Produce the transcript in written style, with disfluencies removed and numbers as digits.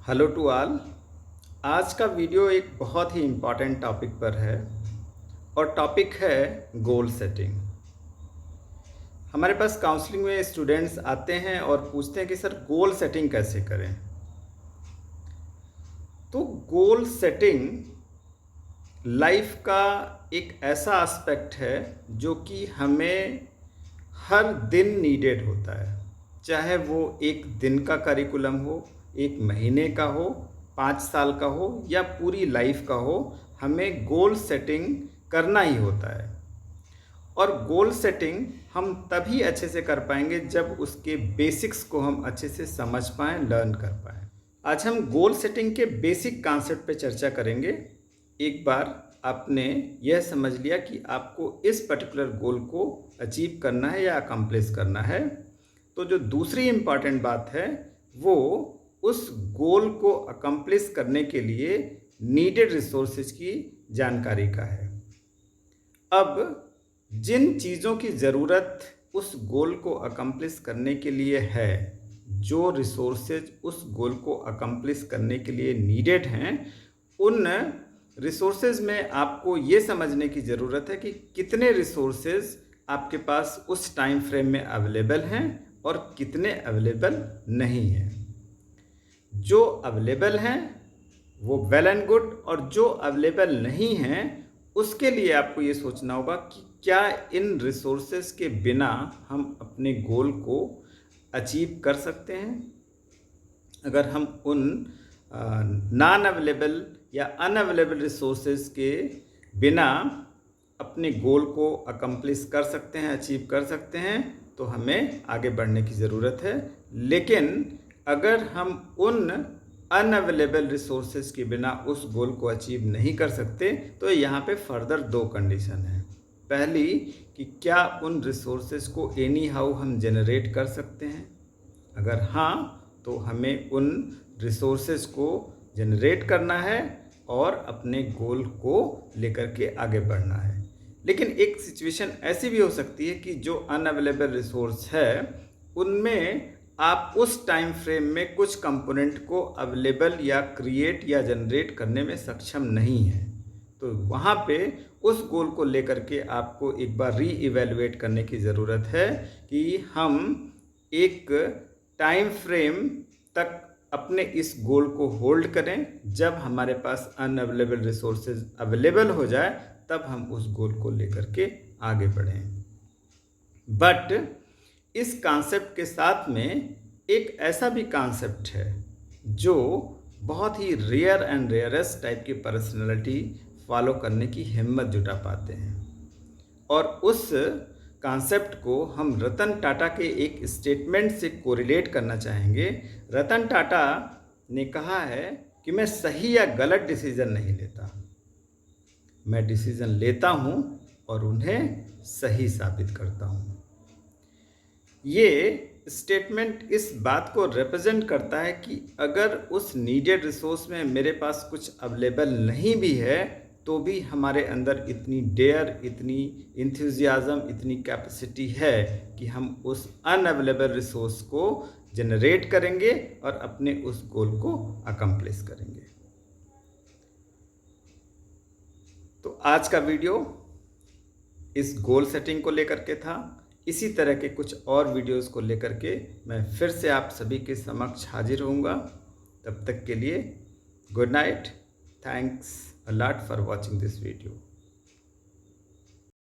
Hello to all. आज का video एक बहुत ही इम्पॉर्टेंट टॉपिक पर है और टॉपिक है गोल सेटिंग। हमारे पास काउंसलिंग में स्टूडेंट्स आते हैं और पूछते हैं कि सर गोल सेटिंग कैसे करें। तो गोल सेटिंग लाइफ का एक ऐसा एस्पेक्ट है जो कि हमें हर दिन नीडेड होता है, चाहे वो एक दिन का करिकुलम हो, एक महीने का हो, 5 साल का हो या पूरी लाइफ का हो। हमें गोल सेटिंग करना ही होता है और गोल सेटिंग हम तभी अच्छे से कर पाएंगे जब उसके बेसिक्स को हम अच्छे से समझ पाएँ, लर्न कर पाएँ। आज हम गोल सेटिंग के बेसिक कॉन्सेप्ट पे चर्चा करेंगे। एक बार आपने यह समझ लिया कि आपको इस पर्टिकुलर गोल को अचीव करना है या अकम्प्लिश करना है, तो जो दूसरी इम्पॉर्टेंट बात है वो उस गोल को अकम्प्लिश करने के लिए नीडेड रिसोर्सेज की जानकारी का है। अब जिन चीज़ों की ज़रूरत उस गोल को अकम्प्लिश करने के लिए है, जो रिसोर्सेज उस गोल को अकम्प्लिश करने के लिए नीडेड हैं, उन रिसोर्सेज में आपको ये समझने की ज़रूरत है कि कितने रिसोर्सेज आपके पास उस टाइम फ्रेम में अवेलेबल हैं और कितने अवेलेबल नहीं हैं। जो अवेलेबल हैं वो वेल एंड गुड, और जो अवेलेबल नहीं हैं उसके लिए आपको ये सोचना होगा कि क्या इन रिसोर्सेज के बिना हम अपने गोल को अचीव कर सकते हैं। अगर हम उन नॉन अवेलेबल या अनअवेलेबल रिसोर्सेज के बिना अपने गोल को अकम्प्लिश कर सकते हैं, अचीव कर सकते हैं, तो हमें आगे बढ़ने की ज़रूरत है। लेकिन अगर हम उन अनअवेलेबल रिसोर्सेज के बिना उस गोल को अचीव नहीं कर सकते, तो यहाँ पे फर्दर 2 कंडीशन है। पहली कि क्या उन रिसोर्सेज को एनी हाउ हम जनरेट कर सकते हैं। अगर हाँ, तो हमें उन रिसोर्सेज को जनरेट करना है और अपने गोल को लेकर के आगे बढ़ना है। लेकिन एक सिचुएशन ऐसी भी हो सकती है कि जो अनअवेलेबल रिसोर्स है उनमें आप उस टाइम फ्रेम में कुछ कंपोनेंट को अवेलेबल या क्रिएट या जनरेट करने में सक्षम नहीं है। तो वहाँ पे उस गोल को लेकर के आपको एक बार रीइवैल्यूएट करने की ज़रूरत है कि हम एक टाइम फ्रेम तक अपने इस गोल को होल्ड करें। जब हमारे पास अनअवेलेबल रिसोर्सेज अवेलेबल हो जाए तब हम उस गोल को लेकर के आगे बढ़ें। बट इस कॉन्सेप्ट के साथ में एक ऐसा भी कॉन्सेप्ट है जो बहुत ही रेयर एंड रेयरेस्ट टाइप की पर्सनैलिटी फॉलो करने की हिम्मत जुटा पाते हैं, और उस कॉन्सेप्ट को हम रतन टाटा के एक स्टेटमेंट से कोरिलेट करना चाहेंगे। रतन टाटा ने कहा है कि मैं सही या गलत डिसीज़न नहीं लेता, मैं डिसीज़न लेता हूँ और उन्हें सही साबित करता हूँ। ये स्टेटमेंट इस बात को रिप्रेजेंट करता है कि अगर उस नीडेड रिसोर्स में मेरे पास कुछ अवेलेबल नहीं भी है, तो भी हमारे अंदर इतनी डेयर, इतनी इंथुजियाज़म, इतनी कैपेसिटी है कि हम उस अनअवेलेबल रिसोर्स को जनरेट करेंगे और अपने उस गोल को अकम्प्लिश करेंगे। तो आज का वीडियो इस गोल सेटिंग को लेकर के था। इसी तरह के कुछ और वीडियोस को लेकर के मैं फिर से आप सभी के समक्ष हाजिर होऊंगा। तब तक के लिए good night. Thanks a lot for watching this video.